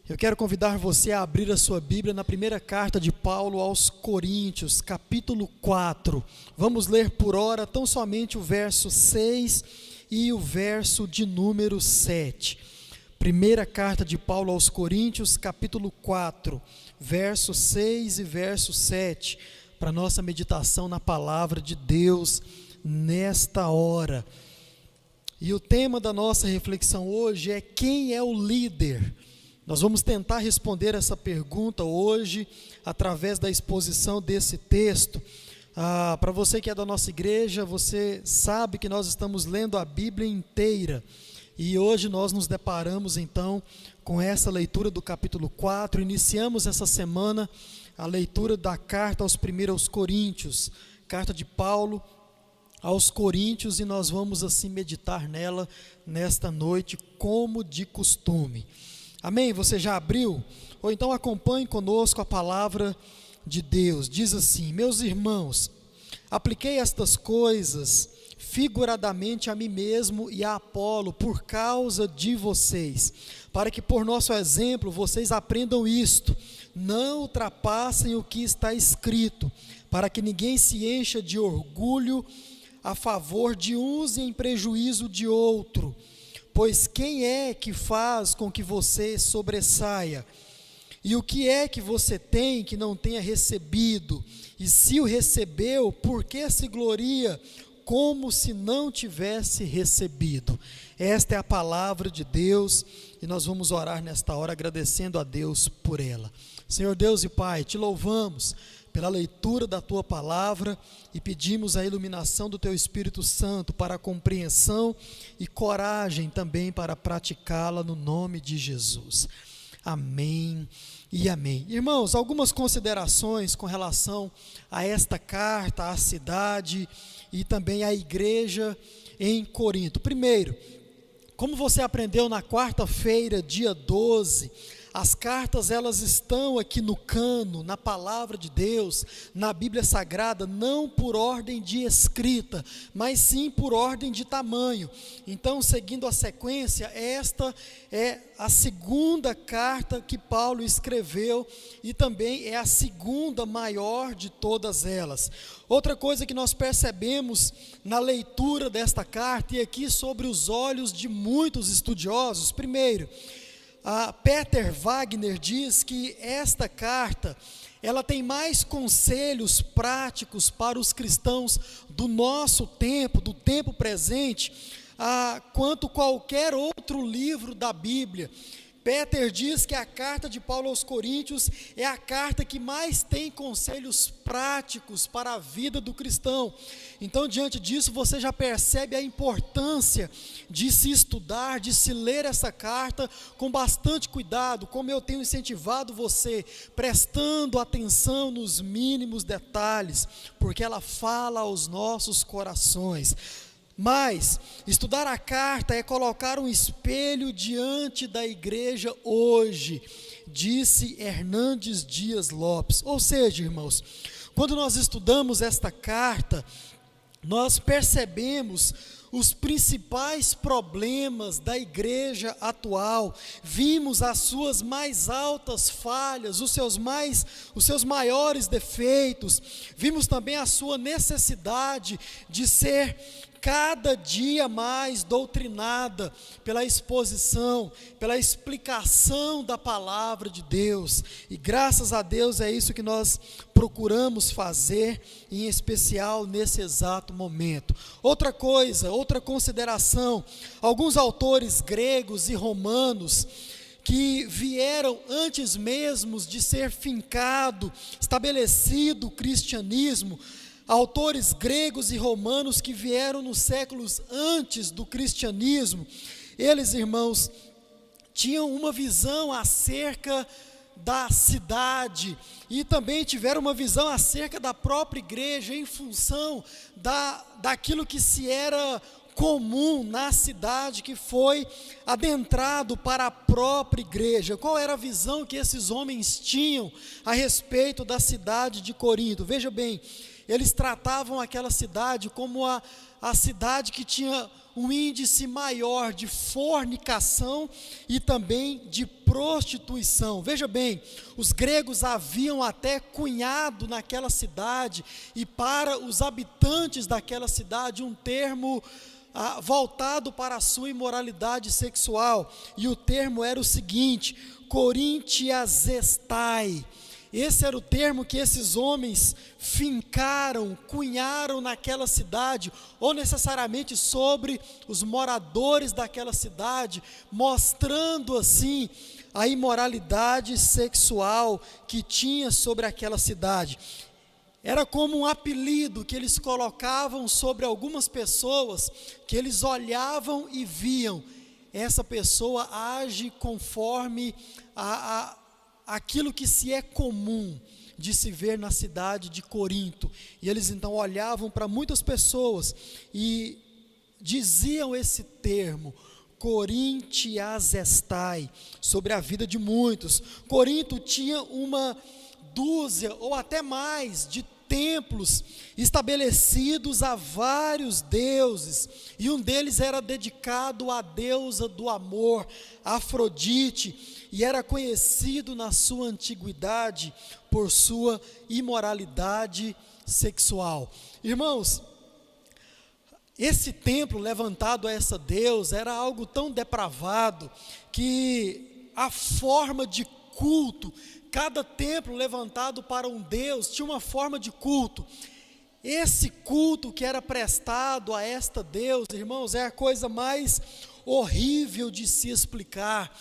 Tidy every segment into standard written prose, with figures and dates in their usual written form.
Eu quero convidar você a abrir a sua Bíblia na primeira carta de Paulo aos Coríntios, capítulo 4. Vamos ler por hora tão somente o verso 6 e o verso de número 7. Primeira carta de Paulo aos Coríntios, capítulo 4, verso 6 e verso 7, para nossa meditação na palavra de Deus nesta hora. E o tema da nossa reflexão hoje é: quem é o líder? Nós vamos tentar responder essa pergunta hoje, através da exposição desse texto. Para você que é da nossa igreja, você sabe que nós estamos lendo a Bíblia inteira. E hoje nós nos deparamos então com essa leitura do capítulo 4. Iniciamos essa semana a leitura da carta aos Coríntios, carta de Paulo aos Coríntios, e nós vamos assim meditar nela nesta noite, como de costume. Amém? Você já abriu? Ou então acompanhe conosco a palavra de Deus. Diz assim: meus irmãos, apliquei estas coisas figuradamente a mim mesmo e a Apolo por causa de vocês, para que por nosso exemplo vocês aprendam isto: não ultrapassem o que está escrito, para que ninguém se encha de orgulho a favor de uns e em prejuízo de outro. Pois quem é que faz com que você sobressaia? E o que é que você tem que não tenha recebido? E se o recebeu, por que se gloria como se não tivesse recebido? Esta é a palavra de Deus, e nós vamos orar nesta hora agradecendo a Deus por ela. Senhor Deus e Pai, te louvamos pela leitura da Tua Palavra e pedimos a iluminação do Teu Espírito Santo para a compreensão e coragem também para praticá-la no nome de Jesus. Amém e amém. Irmãos, algumas considerações com relação a esta carta, à cidade e também à igreja em Corinto. Primeiro, como você aprendeu na quarta-feira, dia 12, as cartas elas estão aqui no cano, na palavra de Deus, na Bíblia Sagrada, não por ordem de escrita, mas sim por ordem de tamanho. Então, seguindo a sequência, esta é a segunda carta que Paulo escreveu e também é a segunda maior de todas elas. Outra coisa que nós percebemos na leitura desta carta, e aqui sobre os olhos de muitos estudiosos, primeiro, Peter Wagner diz que esta carta, ela tem mais conselhos práticos para os cristãos do nosso tempo, do tempo presente, quanto qualquer outro livro da Bíblia. Peter diz que a carta de Paulo aos Coríntios é a carta que mais tem conselhos práticos para a vida do cristão. Então, diante disso, você já percebe a importância de se estudar, de se ler essa carta com bastante cuidado, como eu tenho incentivado você, prestando atenção nos mínimos detalhes, porque ela fala aos nossos corações. Mas estudar a carta é colocar um espelho diante da igreja hoje, disse Hernandes Dias Lopes. Ou seja, irmãos, quando nós estudamos esta carta, nós percebemos os principais problemas da igreja atual, vimos as suas mais altas falhas, os seus maiores defeitos, vimos também a sua necessidade de ser cada dia mais doutrinada pela exposição, pela explicação da palavra de Deus, e graças a Deus é isso que nós procuramos fazer, em especial nesse exato momento. Outra coisa, outra consideração, alguns autores gregos e romanos que vieram antes mesmo de ser fincado, estabelecido o cristianismo, autores gregos e romanos que vieram nos séculos antes do cristianismo, eles, irmãos, tinham uma visão acerca da cidade e também tiveram uma visão acerca da própria igreja em função daquilo que se era comum na cidade, que foi adentrado para a própria igreja. Qual era a visão que esses homens tinham a respeito da cidade de Corinto? Veja bem, eles tratavam aquela cidade como a cidade que tinha um índice maior de fornicação e também de prostituição. Veja bem, os gregos haviam até cunhado naquela cidade, e para os habitantes daquela cidade, um termo voltado para a sua imoralidade sexual, e o termo era o seguinte: korintiazestai. Esse era o termo que esses homens fincaram, cunharam naquela cidade, ou necessariamente sobre os moradores daquela cidade, mostrando assim a imoralidade sexual que tinha sobre aquela cidade. Era como um apelido que eles colocavam sobre algumas pessoas, que eles olhavam e viam: essa pessoa age conforme aquilo que se é comum de se ver na cidade de Corinto. E eles então olhavam para muitas pessoas e diziam esse termo, korintiazestai, sobre a vida de muitos. Corinto tinha uma dúzia ou até mais de templos estabelecidos a vários deuses, e um deles era dedicado à deusa do amor, Afrodite, e era conhecido na sua antiguidade por sua imoralidade sexual. Irmãos, esse templo levantado a essa deusa era algo tão depravado que a forma de culto, cada templo levantado para um deus tinha uma forma de culto. Esse culto que era prestado a esta deusa, irmãos, é a coisa mais horrível de se explicar.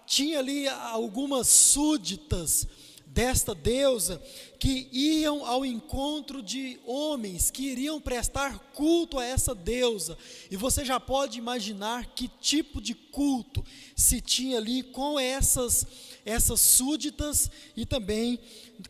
Tinha ali algumas súditas desta deusa que iam ao encontro de homens que iriam prestar culto a essa deusa, e você já pode imaginar que tipo de culto se tinha ali com essas súditas, e também,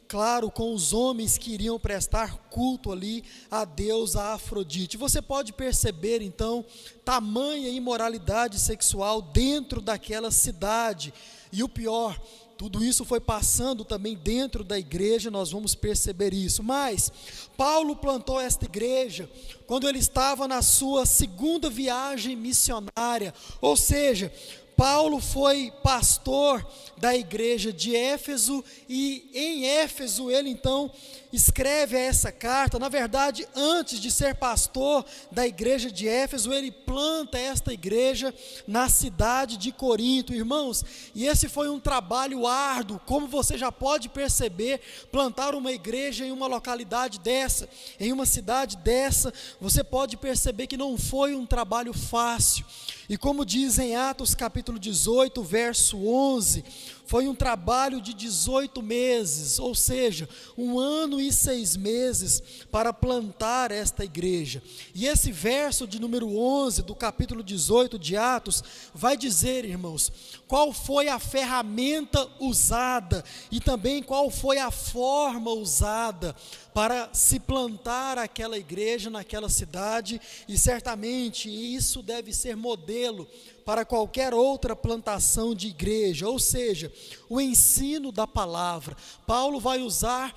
claro, com os homens que iriam prestar culto ali à deusa Afrodite. Você pode perceber então tamanha imoralidade sexual dentro daquela cidade, e o pior, tudo isso foi passando também dentro da igreja, nós vamos perceber isso. Mas Paulo plantou esta igreja quando ele estava na sua segunda viagem missionária, ou seja, Paulo foi pastor da igreja de Éfeso, e em Éfeso ele então escreve essa carta. Na verdade, antes de ser pastor da igreja de Éfeso, ele planta esta igreja na cidade de Corinto, irmãos, e esse foi um trabalho árduo. Como você já pode perceber, plantar uma igreja em uma localidade dessa, em uma cidade dessa, você pode perceber que não foi um trabalho fácil. E como diz em Atos capítulo 18, verso 11, foi um trabalho de 18 meses, ou seja, 1 ano e 6 meses para plantar esta igreja. E esse verso de número 11 do capítulo 18 de Atos vai dizer, irmãos, qual foi a ferramenta usada e também qual foi a forma usada para se plantar aquela igreja naquela cidade, e certamente isso deve ser modelo para qualquer outra plantação de igreja, ou seja, o ensino da palavra. Paulo vai usar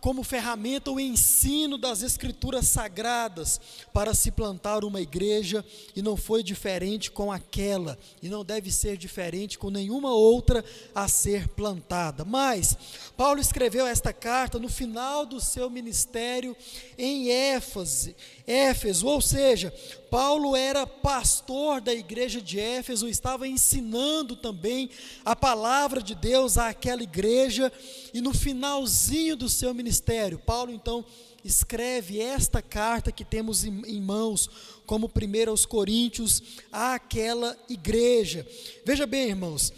como ferramenta o ensino das escrituras sagradas para se plantar uma igreja, e não foi diferente com aquela, e não deve ser diferente com nenhuma outra a ser plantada. Mas Paulo escreveu esta carta no final do seu ministério em Éfeso, ou seja, Paulo era pastor da igreja de Éfeso, estava ensinando também a palavra de Deus àquela igreja, e no finalzinho do seu ministério, Paulo então escreve esta carta que temos em mãos, como 1 aos Coríntios, àquela igreja. Veja bem, irmãos,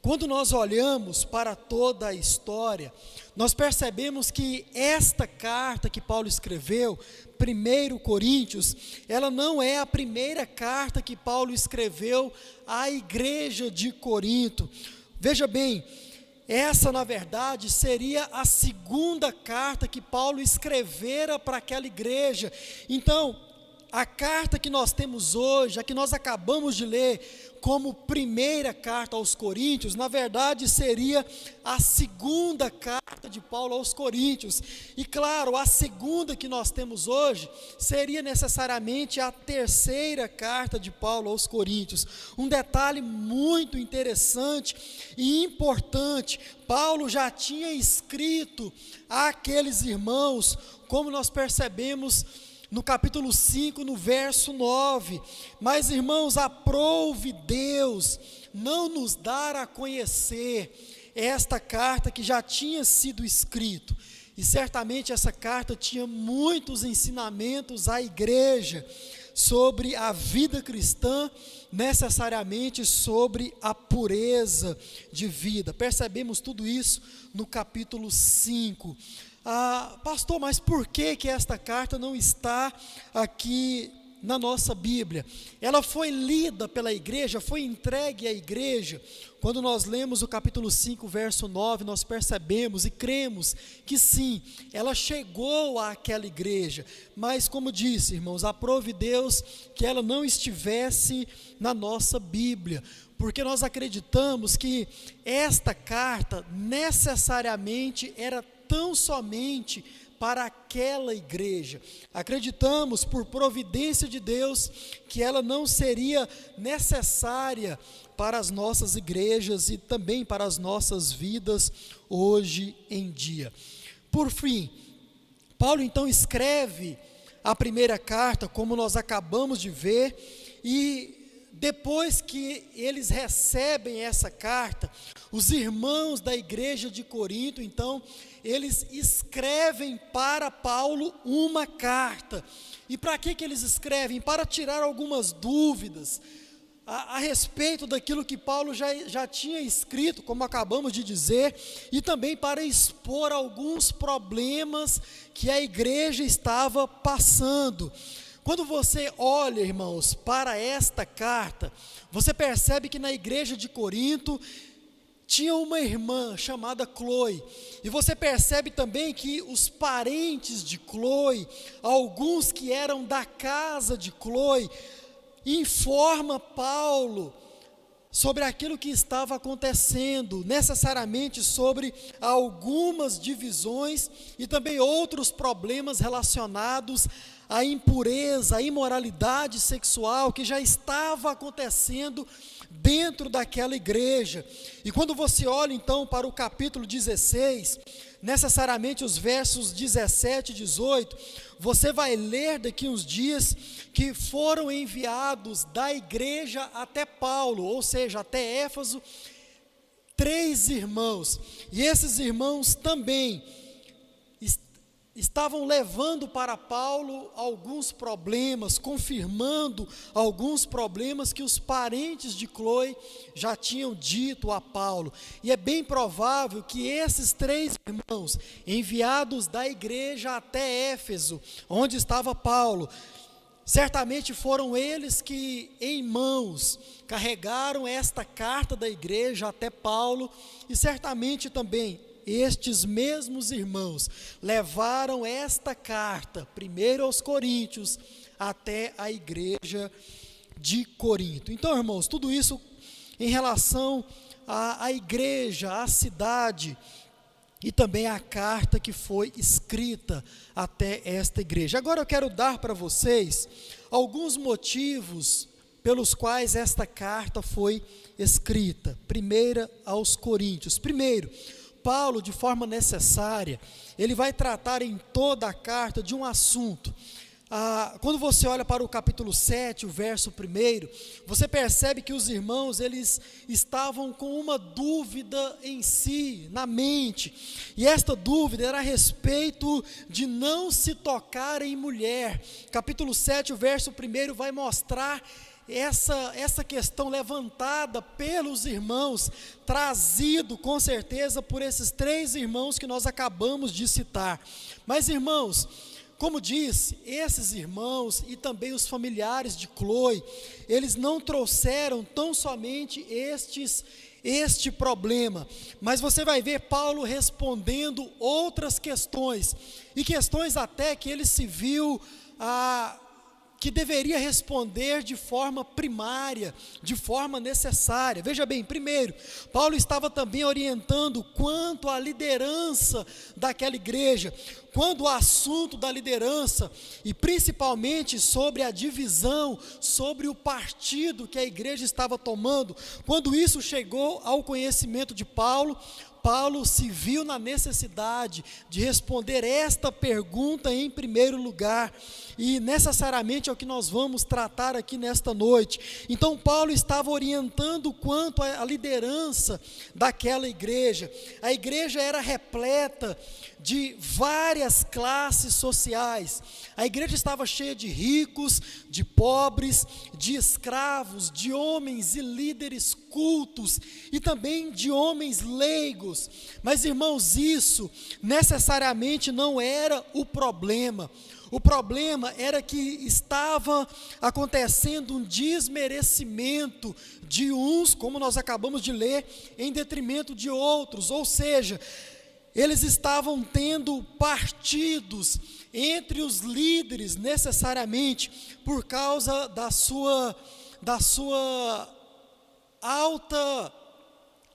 quando nós olhamos para toda a história, nós percebemos que esta carta que Paulo escreveu, 1 Coríntios, ela não é a primeira carta que Paulo escreveu à igreja de Corinto. Veja bem, essa na verdade seria a segunda carta que Paulo escrevera para aquela igreja. Então, a carta que nós temos hoje, a que nós acabamos de ler como primeira carta aos Coríntios, na verdade seria a segunda carta de Paulo aos Coríntios. E claro, a segunda que nós temos hoje seria necessariamente a terceira carta de Paulo aos Coríntios. Um detalhe muito interessante e importante: Paulo já tinha escrito àqueles irmãos, como nós percebemos no capítulo 5, no verso 9, mas irmãos, aprouve Deus não nos dar a conhecer esta carta que já tinha sido escrito, e certamente essa carta tinha muitos ensinamentos à igreja sobre a vida cristã, necessariamente sobre a pureza de vida. Percebemos tudo isso no capítulo 5. Pastor, mas por que esta carta não está aqui na nossa Bíblia? Ela foi lida pela igreja, foi entregue à igreja. Quando nós lemos o capítulo 5, verso 9, nós percebemos e cremos que sim, ela chegou àquela igreja. Mas como disse, irmãos, aprove Deus que ela não estivesse na nossa Bíblia, porque nós acreditamos que esta carta necessariamente era tão somente para aquela igreja. Acreditamos, por providência de Deus, que ela não seria necessária para as nossas igrejas e também para as nossas vidas hoje em dia. Por fim, Paulo então escreve a primeira carta, como nós acabamos de ver, e depois que eles recebem essa carta, os irmãos da igreja de Corinto, então, eles escrevem para Paulo uma carta. E para que eles escrevem? Para tirar algumas dúvidas a respeito daquilo que Paulo já tinha escrito, como acabamos de dizer, e também para expor alguns problemas que a igreja estava passando. Quando você olha, irmãos, para esta carta, você percebe que na igreja de Corinto tinha uma irmã chamada Cloe, e você percebe também que os parentes de Cloe, alguns que eram da casa de Cloe, informa Paulo sobre aquilo que estava acontecendo, necessariamente sobre algumas divisões e também outros problemas relacionados à impureza, à imoralidade sexual que já estava acontecendo dentro daquela igreja. E quando você olha então para o capítulo 16, necessariamente os versos 17 e 18, você vai ler daqui uns dias que foram enviados da igreja até Paulo, ou seja, até Éfeso, 3 irmãos, e esses irmãos também estavam levando para Paulo alguns problemas, confirmando alguns problemas que os parentes de Cloe já tinham dito a Paulo. E é bem provável que esses 3 irmãos, enviados da igreja até Éfeso, onde estava Paulo, certamente foram eles que em mãos carregaram esta carta da igreja até Paulo, e certamente também estes mesmos irmãos levaram esta carta, primeiro aos Coríntios, até a igreja de Corinto. Então, irmãos, tudo isso em relação à igreja, à cidade, e também a carta que foi escrita até esta igreja. Agora eu quero dar para vocês alguns motivos pelos quais esta carta foi escrita. Primeira aos Coríntios. Primeiro, Paulo, de forma necessária, ele vai tratar em toda a carta de um assunto. Quando você olha para o capítulo 7, o verso 1, você percebe que os irmãos, eles estavam com uma dúvida em si, na mente, e esta dúvida era a respeito de não se tocar em mulher. Capítulo 7, o verso 1 vai mostrar essa questão levantada pelos irmãos, trazido com certeza por esses 3 irmãos que nós acabamos de citar. Mas, irmãos, como disse, esses irmãos e também os familiares de Cloe, eles não trouxeram tão somente este problema, mas você vai ver Paulo respondendo outras questões, e questões até que ele se viu que deveria responder de forma primária, de forma necessária. Veja bem, primeiro, Paulo estava também orientando quanto à liderança daquela igreja, quando o assunto da liderança, e principalmente sobre a divisão, sobre o partido que a igreja estava tomando, quando isso chegou ao conhecimento de Paulo, Paulo se viu na necessidade de responder esta pergunta em primeiro lugar, e necessariamente é o que nós vamos tratar aqui nesta noite. Então Paulo estava orientando quanto à liderança daquela igreja. A igreja era repleta de várias classes sociais. A igreja estava cheia de ricos, de pobres, de escravos, de homens e líderes cultos e também de homens leigos. Mas, irmãos, isso necessariamente não era o problema. O problema era que estava acontecendo um desmerecimento de uns, como nós acabamos de ler, em detrimento de outros, ou seja, eles estavam tendo partidos entre os líderes necessariamente por causa da sua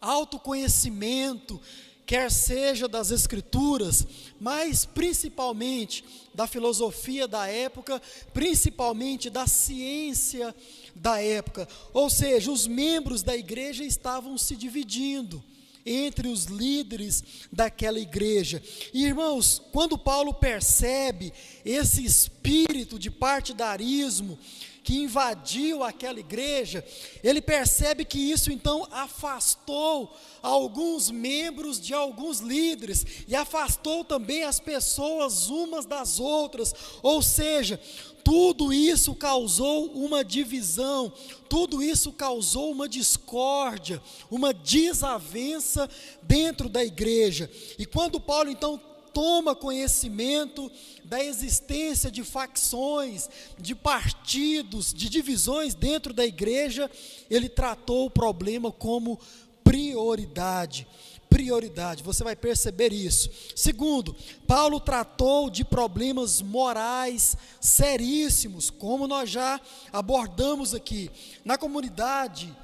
autoconhecimento, quer seja das escrituras, mas principalmente da filosofia da época, principalmente da ciência da época. Ou seja, os membros da igreja estavam se dividindo entre os líderes daquela igreja. E, irmãos, quando Paulo percebe esse espírito de partidarismo que invadiu aquela igreja, ele percebe que isso então afastou alguns membros de alguns líderes, e afastou também as pessoas umas das outras, ou seja, tudo isso causou uma divisão, tudo isso causou uma discórdia, uma desavença dentro da igreja. E quando Paulo então toma conhecimento da existência de facções, de partidos, de divisões dentro da igreja, ele tratou o problema como prioridade. Você vai perceber isso. Segundo, Paulo tratou de problemas morais seríssimos, como nós já abordamos aqui. Na comunidade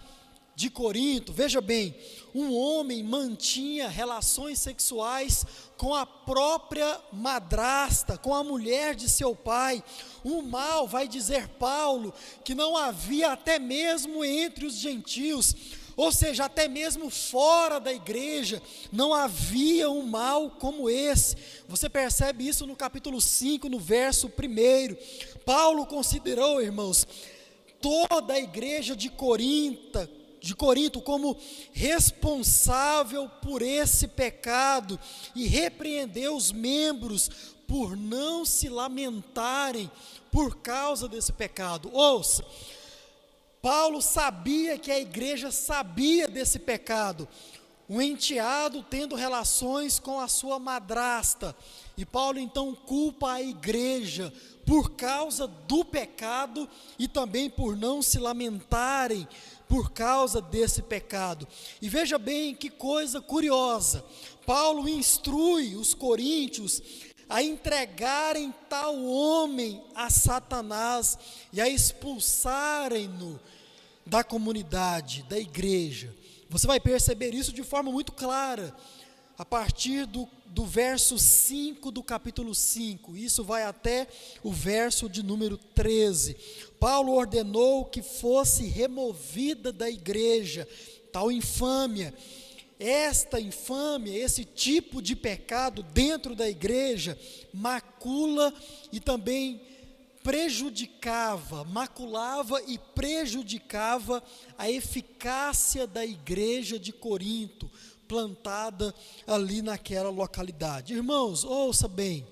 de Corinto, veja bem, um homem mantinha relações sexuais com a própria madrasta, com a mulher de seu pai. O mal, vai dizer Paulo, que não havia até mesmo entre os gentios, ou seja, até mesmo fora da igreja, não havia um mal como esse. Você percebe isso no capítulo 5, no verso 1. Paulo considerou, irmãos, toda a igreja de Corinto como responsável por esse pecado, e repreendeu os membros por não se lamentarem por causa desse pecado. Ouça, Paulo sabia que a igreja sabia desse pecado, um enteado tendo relações com a sua madrasta, e Paulo então culpa a igreja por causa do pecado e também por não se lamentarem por causa desse pecado. E veja bem que coisa curiosa, Paulo instrui os coríntios a entregarem tal homem a Satanás e a expulsarem-no da comunidade, da igreja. Você vai perceber isso de forma muito clara, a partir do verso 5 do capítulo 5, isso vai até o verso de número 13. Paulo ordenou que fosse removida da igreja tal infâmia. Esta infâmia, esse tipo de pecado dentro da igreja, macula e também maculava e prejudicava a eficácia da igreja de Corinto, plantada ali naquela localidade. Irmãos, ouça bem,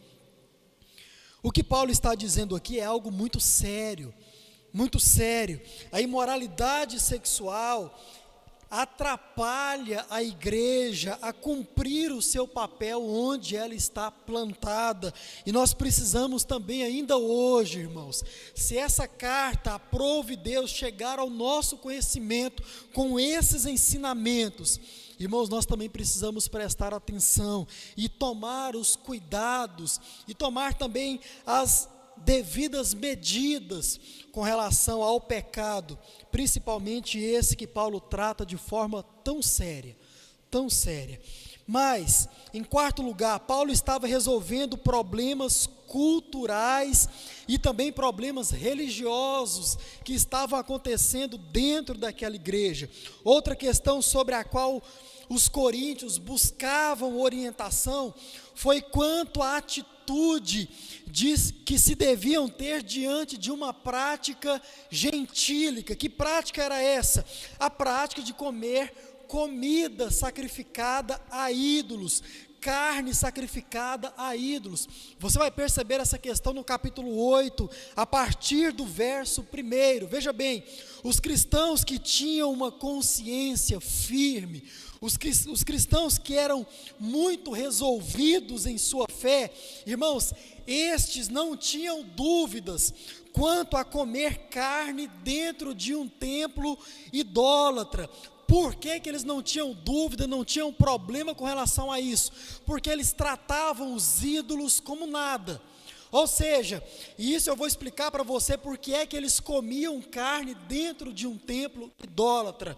o que Paulo está dizendo aqui é algo muito sério, muito sério. A imoralidade sexual atrapalha a igreja a cumprir o seu papel onde ela está plantada, e nós precisamos também ainda hoje, irmãos, se essa carta, aprove Deus, chegar ao nosso conhecimento com esses ensinamentos, irmãos, nós também precisamos prestar atenção e tomar os cuidados, e tomar também as devidas medidas com relação ao pecado, principalmente esse que Paulo trata de forma tão séria, tão séria. Mas, em quarto lugar, Paulo estava resolvendo problemas culturais e também problemas religiosos que estavam acontecendo dentro daquela igreja. Outra questão sobre a qual os coríntios buscavam orientação foi quanto à atitude que se deviam ter diante de uma prática gentílica. Que prática era essa? A prática de comer comida sacrificada a ídolos, carne sacrificada a ídolos. Você vai perceber essa questão no capítulo 8, a partir do verso 1. Veja bem, os cristãos que tinham uma consciência firme, os cristãos que eram muito resolvidos em sua fé, irmãos, estes não tinham dúvidas quanto a comer carne dentro de um templo idólatra. Por que eles não tinham dúvida, não tinham problema com relação a isso? Porque eles tratavam os ídolos como nada. Ou seja, e isso eu vou explicar para você porque é que eles comiam carne dentro de um templo idólatra.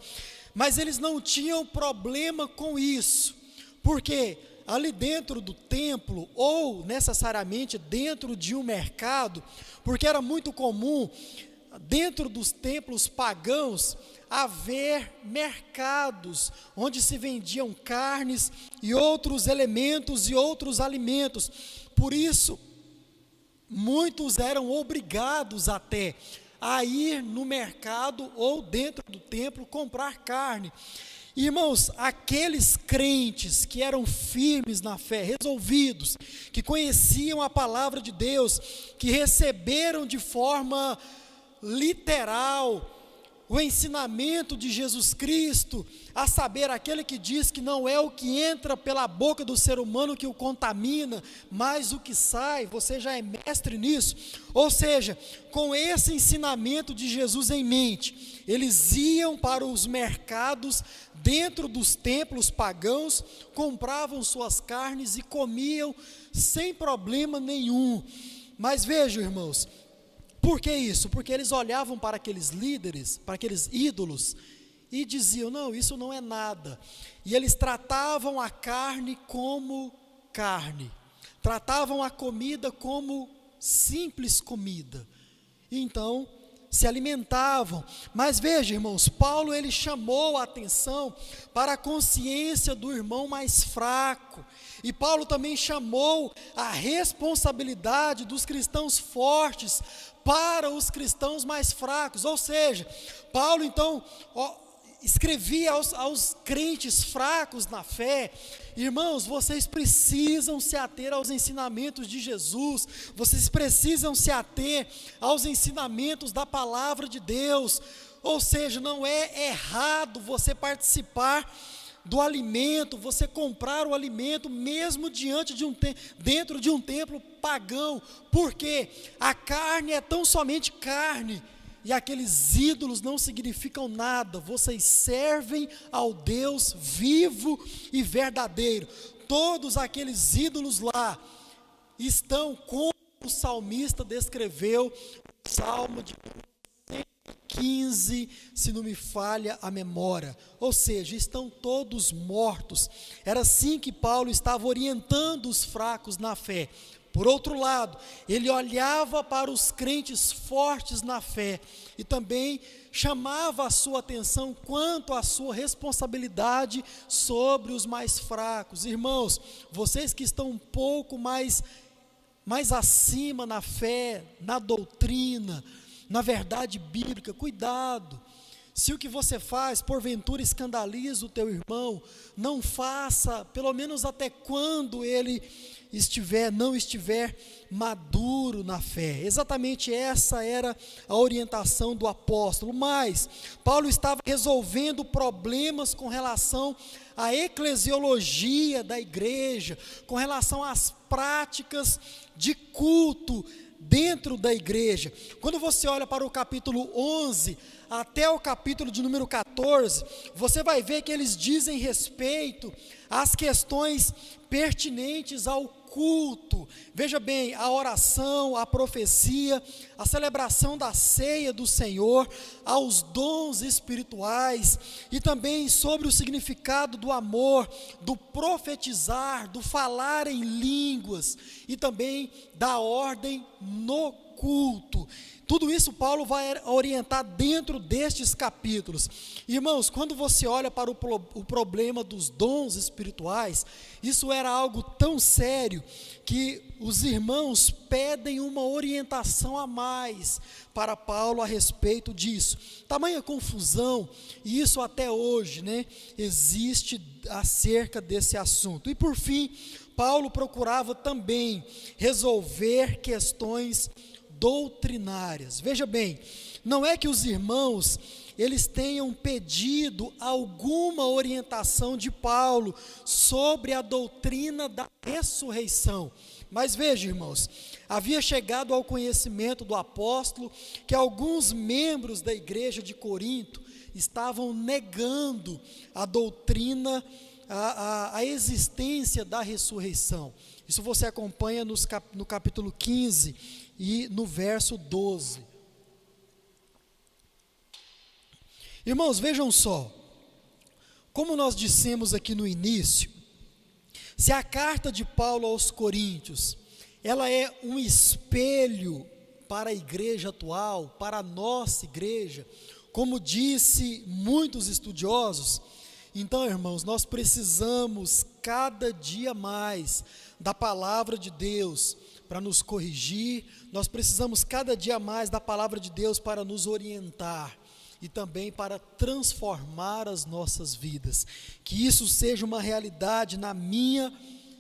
Mas eles não tinham problema com isso, porque ali dentro do templo, ou necessariamente dentro de um mercado, porque era muito comum, dentro dos templos pagãos, haver mercados, onde se vendiam carnes e outros elementos e outros alimentos. Por isso, muitos eram obrigados até a ir no mercado ou dentro do templo comprar carne. Irmãos, aqueles crentes que eram firmes na fé, resolvidos, que conheciam a palavra de Deus, que receberam de forma literal o ensinamento de Jesus Cristo, a saber, aquele que diz que não é o que entra pela boca do ser humano que o contamina, mas o que sai. Você já é mestre nisso. Ou seja, com esse ensinamento de Jesus em mente, eles iam para os mercados dentro dos templos pagãos, compravam suas carnes e comiam sem problema nenhum. Mas vejam, irmãos, por que isso? Porque eles olhavam para aqueles líderes, para aqueles ídolos, e diziam, não, isso não é nada. E eles tratavam a carne como carne, tratavam a comida como simples comida. E então, se alimentavam. Mas veja, irmãos, Paulo ele chamou a atenção para a consciência do irmão mais fraco. E Paulo também chamou a responsabilidade dos cristãos fortes para os cristãos mais fracos. Ou seja, Paulo então escrevia aos crentes fracos na fé: irmãos, vocês precisam se ater aos ensinamentos de Jesus, vocês precisam se ater aos ensinamentos da palavra de Deus. Ou seja, não é errado você participar do alimento, você comprar o alimento mesmo dentro de um templo pagão, porque a carne é tão somente carne, e aqueles ídolos não significam nada. Vocês servem ao Deus vivo e verdadeiro. Todos aqueles ídolos lá estão como o salmista descreveu no Salmo de 15, se não me falha a memória. Ou seja, estão todos mortos. Era assim que Paulo estava orientando os fracos na fé. Por outro lado, ele olhava para os crentes fortes na fé e também chamava a sua atenção quanto à sua responsabilidade sobre os mais fracos. Irmãos, vocês que estão um pouco mais acima na fé, na doutrina, na verdade bíblica, cuidado. Se o que você faz porventura escandaliza o teu irmão, não faça, pelo menos até quando ele não estiver maduro na fé. Exatamente essa era a orientação do apóstolo. Mas Paulo estava resolvendo problemas com relação à eclesiologia da igreja, com relação às práticas de culto dentro da igreja. Quando você olha para o capítulo 11 até o capítulo de número 14, você vai ver que eles dizem respeito às questões pertinentes ao culto, veja bem, a oração, a profecia, a celebração da ceia do Senhor, aos dons espirituais e também sobre o significado do amor, do profetizar, do falar em línguas e também da ordem no culto. Tudo isso Paulo vai orientar dentro destes capítulos. Irmãos, quando você olha para o problema dos dons espirituais, isso era algo tão sério que os irmãos pedem uma orientação a mais para Paulo a respeito disso. Tamanha confusão, e isso até hoje, existe acerca desse assunto. E por fim, Paulo procurava também resolver questões doutrinárias. Veja bem, não é que os irmãos eles tenham pedido alguma orientação de Paulo sobre a doutrina da ressurreição, mas veja, irmãos, havia chegado ao conhecimento do apóstolo que alguns membros da igreja de Corinto estavam negando a doutrina, a existência da ressurreição. Isso você acompanha no capítulo 15 e no verso 12. Irmãos, vejam só, como nós dissemos aqui no início, se a carta de Paulo aos Coríntios, ela é um espelho para a igreja atual, para a nossa igreja, como disse muitos estudiosos, então, irmãos, nós precisamos cada dia mais da palavra de Deus para nos corrigir, nós precisamos cada dia mais da palavra de Deus para nos orientar e também para transformar as nossas vidas. Que isso seja uma realidade na minha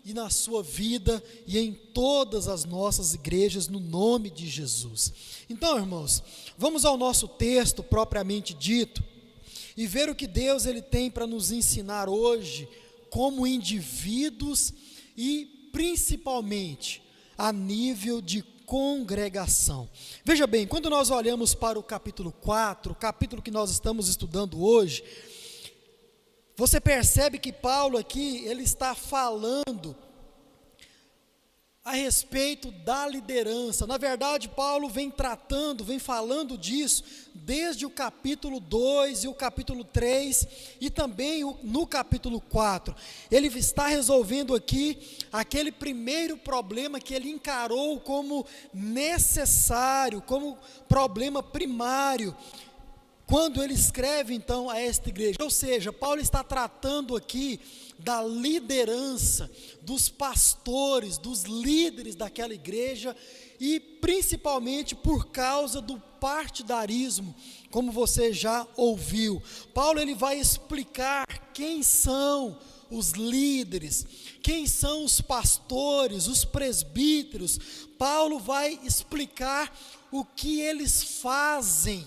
e na sua vida e em todas as nossas igrejas, no nome de Jesus. Então, irmãos, vamos ao nosso texto propriamente dito e ver o que Deus ele tem para nos ensinar hoje como indivíduos e principalmente a nível de congregação. Veja bem, quando nós olhamos para o capítulo 4, o capítulo que nós estamos estudando hoje, você percebe que Paulo aqui, ele está falando a respeito da liderança. Na verdade, Paulo vem falando disso desde o capítulo 2 e o capítulo 3 e também no capítulo 4. Ele está resolvendo aqui aquele primeiro problema que ele encarou como necessário, como problema primário, quando ele escreve então a esta igreja. Ou seja, Paulo está tratando aqui da liderança, dos pastores, dos líderes daquela igreja e principalmente por causa do partidarismo, como você já ouviu. Paulo ele vai explicar quem são os líderes, quem são os pastores, os presbíteros. Paulo vai explicar o que eles fazem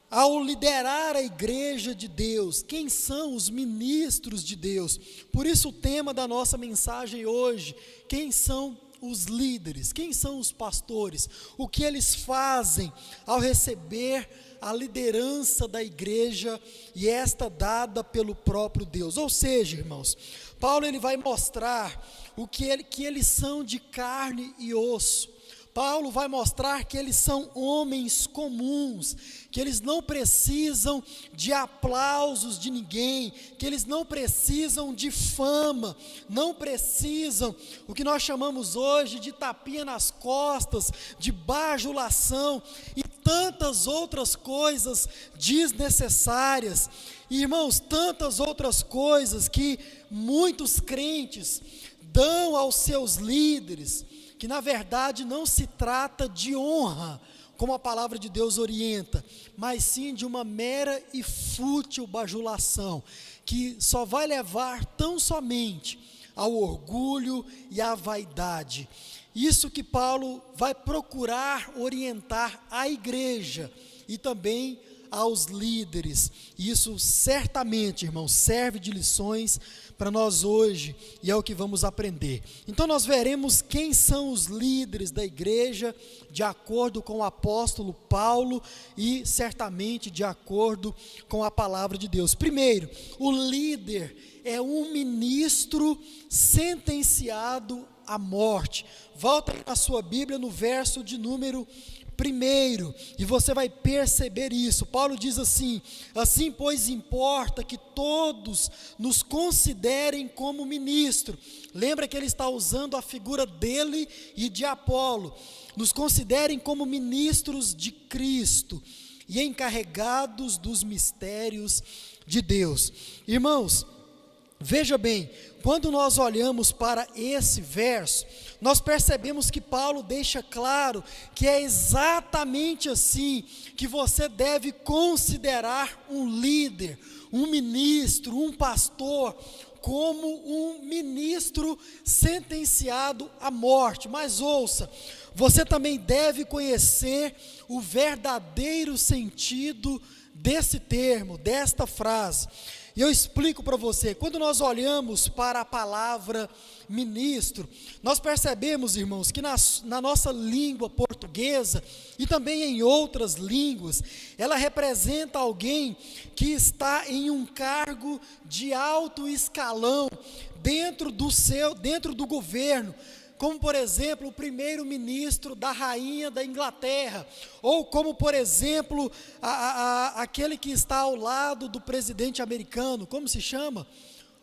ao liderar a igreja de Deus, quem são os ministros de Deus. Por isso o tema da nossa mensagem hoje, quem são os líderes, quem são os pastores, o que eles fazem ao receber a liderança da igreja e esta dada pelo próprio Deus. Ou seja, irmãos, Paulo ele vai mostrar que eles são de carne e osso. Paulo vai mostrar que eles são homens comuns, que eles não precisam de aplausos de ninguém, que eles não precisam de fama, não precisam o que nós chamamos hoje de tapinha nas costas, de bajulação e tantas outras coisas desnecessárias. E, irmãos, tantas outras coisas que muitos crentes dão aos seus líderes, que na verdade não se trata de honra, como a palavra de Deus orienta, mas sim de uma mera e fútil bajulação, que só vai levar tão somente ao orgulho e à vaidade. Isso que Paulo vai procurar orientar a igreja e também aos líderes. E isso certamente, irmãos, serve de lições para nós hoje, e é o que vamos aprender. Então nós veremos quem são os líderes da igreja, de acordo com o apóstolo Paulo, e certamente de acordo com a palavra de Deus. Primeiro, o líder é um ministro sentenciado à morte. Volta na sua Bíblia no verso de número 1, e você vai perceber isso. Paulo diz assim: assim pois importa que todos nos considerem como ministro. Lembra que ele está usando a figura dele e de Apolo. Nos considerem como ministros de Cristo e encarregados dos mistérios de Deus. Irmãos, veja bem, quando nós olhamos para esse verso, nós percebemos que Paulo deixa claro que é exatamente assim que você deve considerar um líder, um ministro, um pastor, como um ministro sentenciado à morte. Mas ouça, você também deve conhecer o verdadeiro sentido desse termo, desta frase. E eu explico para você. Quando nós olhamos para a palavra ministro, nós percebemos, irmãos, que na nossa língua portuguesa e também em outras línguas, ela representa alguém que está em um cargo de alto escalão dentro do governo, como por exemplo o primeiro-ministro da rainha da Inglaterra, ou como por exemplo aquele que está ao lado do presidente americano, como se chama?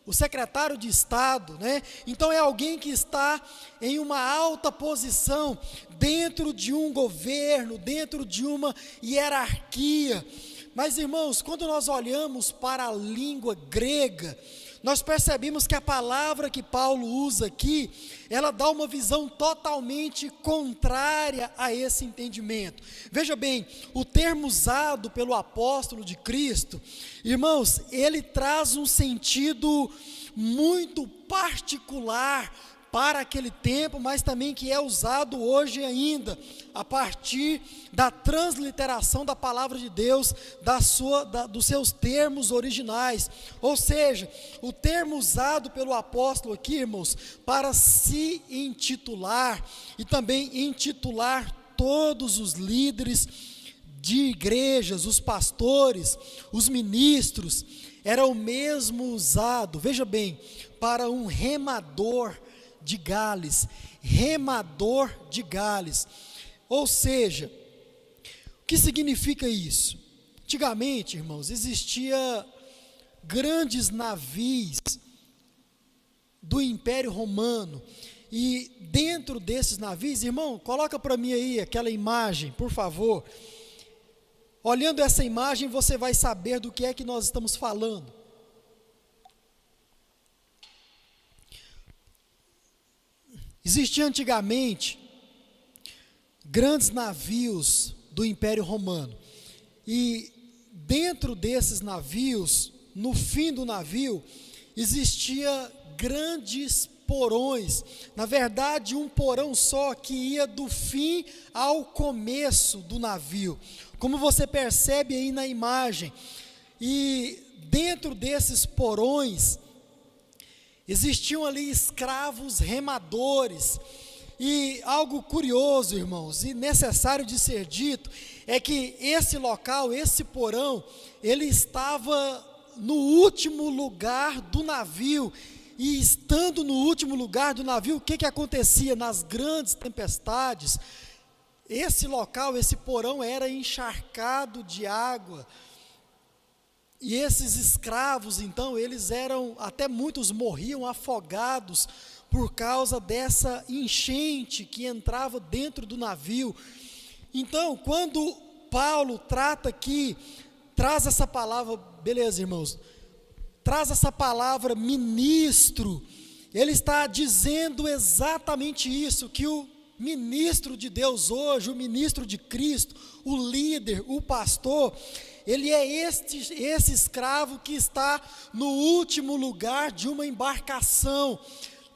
O secretário de Estado, né? Então é alguém que está em uma alta posição dentro de um governo, dentro de uma hierarquia. Mas irmãos, quando nós olhamos para a língua grega, nós percebemos que a palavra que Paulo usa aqui, ela dá uma visão totalmente contrária a esse entendimento. Veja bem, o termo usado pelo apóstolo de Cristo, irmãos, ele traz um sentido muito particular para aquele tempo, mas também que é usado hoje ainda, a partir da transliteração da palavra de Deus, dos seus termos originais. Ou seja, o termo usado pelo apóstolo aqui, irmãos, para se intitular, e também intitular todos os líderes de igrejas, os pastores, os ministros, era o mesmo usado, veja bem, para um remador de Gales, remador de Gales. Ou seja, o que significa isso? Antigamente, irmãos, existia grandes navios do Império Romano, e dentro desses navios, irmão, coloca para mim aí aquela imagem, por favor. Olhando essa imagem, você vai saber do que é que nós estamos falando. Existiam antigamente grandes navios do Império Romano, e dentro desses navios, no fim do navio, existia grandes porões, na verdade um porão só que ia do fim ao começo do navio, como você percebe aí na imagem. E dentro desses porões, existiam ali escravos remadores. E algo curioso, irmãos, e necessário de ser dito, é que esse local, esse porão, ele estava no último lugar do navio. E estando no último lugar do navio, o que acontecia? Nas grandes tempestades, esse local, esse porão era encharcado de água. E esses escravos, então, eles eram, até muitos morriam afogados por causa dessa enchente que entrava dentro do navio. Então, quando Paulo trata aqui, traz essa palavra, beleza, irmãos, traz essa palavra ministro, ele está dizendo exatamente isso, que o ministro de Deus hoje, o ministro de Cristo, o líder, o pastor, ele é esse escravo que está no último lugar de uma embarcação,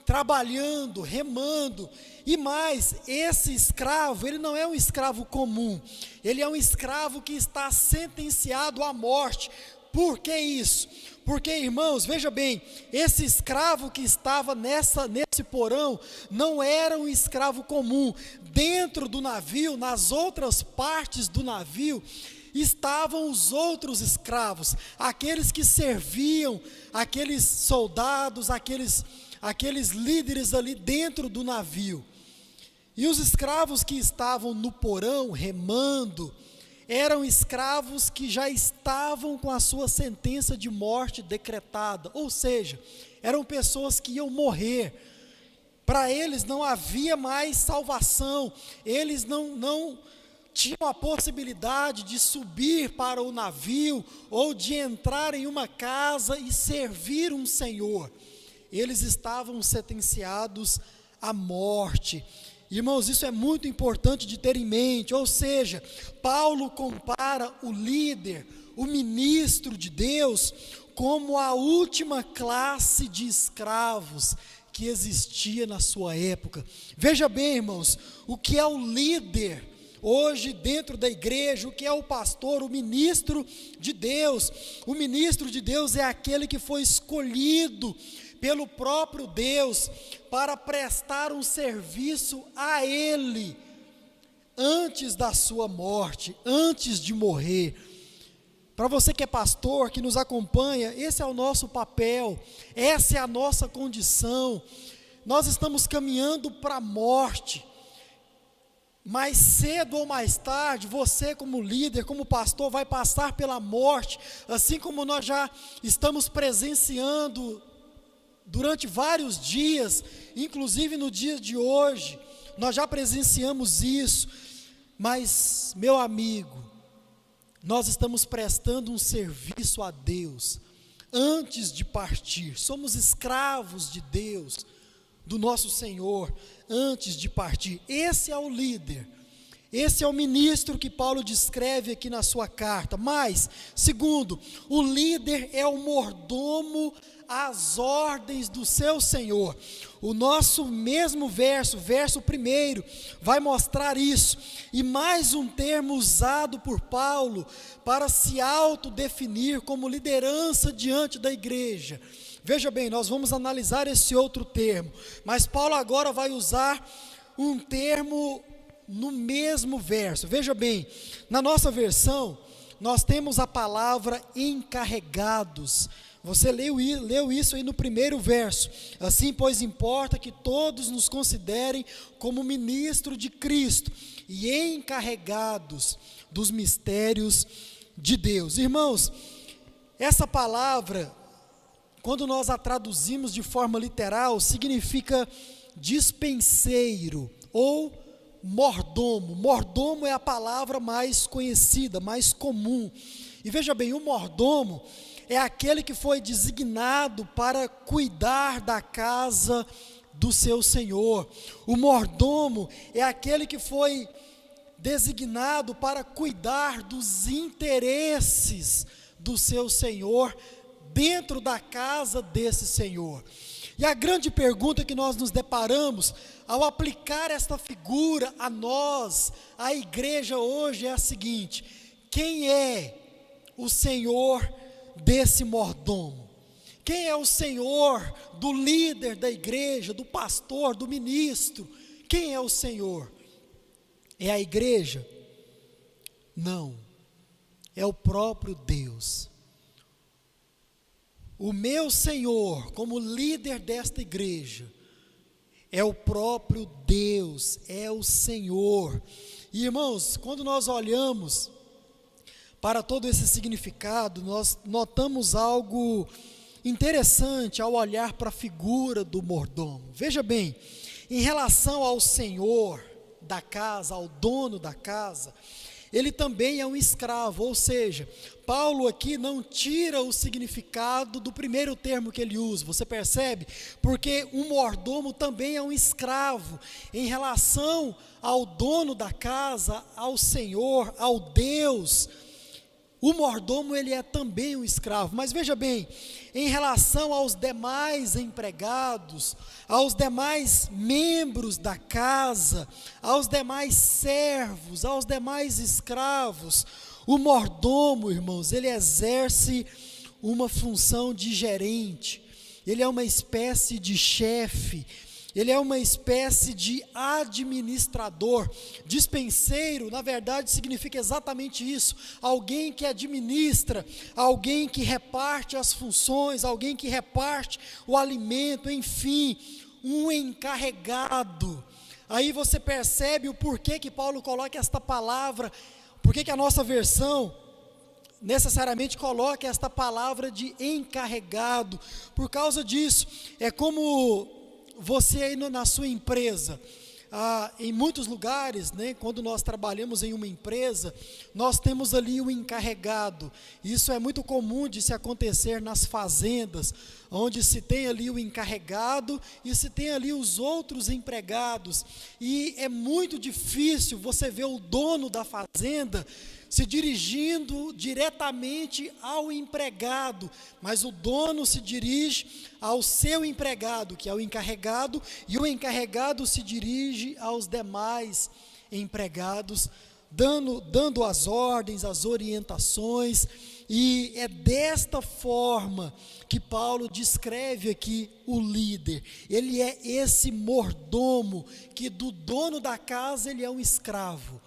trabalhando, remando. E mais, esse escravo, ele não é um escravo comum, ele é um escravo que está sentenciado à morte. Por que isso? Porque, irmãos, veja bem, esse escravo que estava nesse porão não era um escravo comum. Dentro do navio, nas outras partes do navio, estavam os outros escravos, aqueles que serviam, aqueles soldados, aqueles líderes ali dentro do navio. E os escravos que estavam no porão, remando, eram escravos que já estavam com a sua sentença de morte decretada, ou seja, eram pessoas que iam morrer. Para eles não havia mais salvação, eles não tinham a possibilidade de subir para o navio, ou de entrar em uma casa e servir um senhor. Eles estavam sentenciados à morte. Irmãos, isso é muito importante de ter em mente, ou seja, Paulo compara o líder, o ministro de Deus, como a última classe de escravos que existia na sua época. Veja bem, irmãos, o que é o líder hoje dentro da igreja, o que é o pastor, o ministro de Deus? O ministro de Deus é aquele que foi escolhido pelo próprio Deus para prestar um serviço a Ele antes da sua morte, antes de morrer. Para você que é pastor, que nos acompanha, esse é o nosso papel, essa é a nossa condição. Nós estamos caminhando para a morte. Mais cedo ou mais tarde, você como líder, como pastor, vai passar pela morte, assim como nós já estamos presenciando durante vários dias, inclusive no dia de hoje, nós já presenciamos isso. Mas, meu amigo, nós estamos prestando um serviço a Deus antes de partir. Somos escravos de Deus, do nosso Senhor, antes de partir. Esse é o líder, esse é o ministro que Paulo descreve aqui na sua carta. Mas, segundo, o líder é o mordomo às ordens do seu Senhor. O nosso mesmo verso 1, vai mostrar isso. E mais um termo usado por Paulo para se autodefinir como liderança diante da igreja. Veja bem, nós vamos analisar esse outro termo, mas Paulo agora vai usar um termo no mesmo verso. Veja bem, na nossa versão, nós temos a palavra encarregados. Você leu isso aí no primeiro verso. Assim, pois, importa que todos nos considerem como ministro de Cristo e encarregados dos mistérios de Deus. Irmãos, essa palavra, quando nós a traduzimos de forma literal, significa dispenseiro ou mordomo. Mordomo é a palavra mais conhecida, mais comum. E veja bem, o mordomo é aquele que foi designado para cuidar da casa do seu senhor. O mordomo é aquele que foi designado para cuidar dos interesses do seu senhor dentro da casa desse senhor. E a grande pergunta que nós nos deparamos ao aplicar esta figura a nós, a igreja hoje, é a seguinte: quem é o senhor desse mordomo? Quem é o senhor do líder da igreja, do pastor, do ministro? Quem é o senhor? É a igreja? Não, é o próprio Deus. O meu Senhor, como líder desta igreja, é o próprio Deus, é o Senhor. E, irmãos, quando nós olhamos para todo esse significado, nós notamos algo interessante ao olhar para a figura do mordomo. Veja bem, em relação ao senhor da casa, ao dono da casa, ele também é um escravo, ou seja, Paulo aqui não tira o significado do primeiro termo que ele usa, você percebe? Porque um mordomo também é um escravo, em relação ao dono da casa, ao Senhor, ao Deus. o mordomo ele é também um escravo. Mas veja bem, em relação aos demais empregados, aos demais membros da casa, aos demais servos, aos demais escravos, o mordomo, irmãos, ele exerce uma função de gerente, ele é uma espécie de chefe, ele é uma espécie de administrador. Dispenseiro, na verdade, significa exatamente isso: alguém que administra, alguém que reparte as funções, alguém que reparte o alimento, enfim, um encarregado. Aí você percebe o porquê que Paulo coloca esta palavra, porquê que a nossa versão necessariamente coloca esta palavra de encarregado. Por causa disso, é como você aí na sua empresa, em muitos lugares, né, quando nós trabalhamos em uma empresa, nós temos ali o encarregado. Isso é muito comum de se acontecer nas fazendas, onde se tem ali o encarregado e se tem ali os outros empregados, e é muito difícil você ver o dono da fazenda se dirigindo diretamente ao empregado, mas o dono se dirige ao seu empregado, que é o encarregado, e o encarregado se dirige aos demais empregados, dando as ordens, as orientações. E é desta forma que Paulo descreve aqui o líder. Ele é esse mordomo, que do dono da casa ele é um escravo,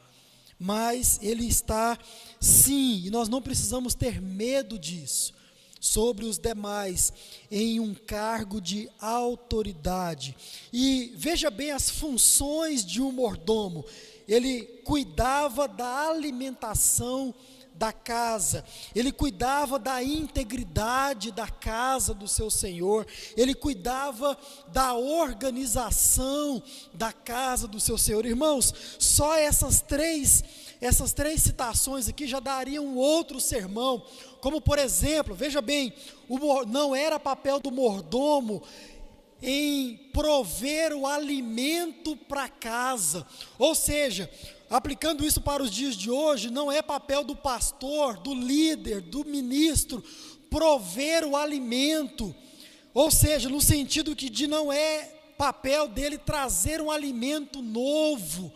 mas ele está, sim, e nós não precisamos ter medo disso, sobre os demais, em um cargo de autoridade. E veja bem as funções de um mordomo: ele cuidava da alimentação da casa, ele cuidava da integridade da casa do seu senhor, ele cuidava da organização da casa do seu senhor. Irmãos, só essas três citações aqui já dariam um outro sermão. Como por exemplo, veja bem, não era papel do mordomo em prover o alimento para casa, ou seja, aplicando isso para os dias de hoje, não é papel do pastor, do líder, do ministro, prover o alimento, ou seja, no sentido que não é papel dele trazer um alimento novo,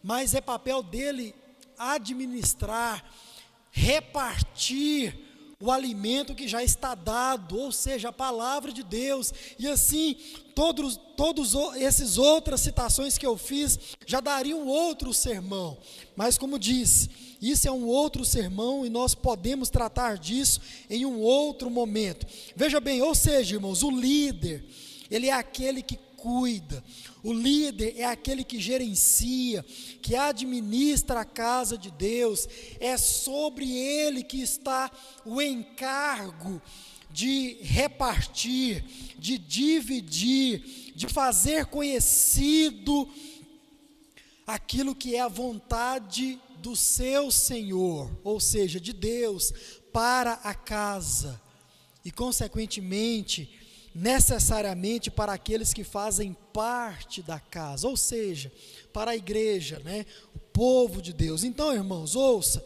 mas é papel dele administrar, repartir o alimento que já está dado, ou seja, a palavra de Deus. E assim, todos esses outras citações que eu fiz já dariam outro sermão, mas como disse, isso é um outro sermão e nós podemos tratar disso em um outro momento. Veja bem, ou seja, irmãos, o líder, ele é aquele que cuida, o líder é aquele que gerencia, que administra a casa de Deus, é sobre ele que está o encargo de repartir, de dividir, de fazer conhecido aquilo que é a vontade do seu Senhor, ou seja, de Deus para a casa e consequentemente, necessariamente para aqueles que fazem parte da casa, ou seja, para a igreja, né? O povo de Deus. Então, irmãos, ouça,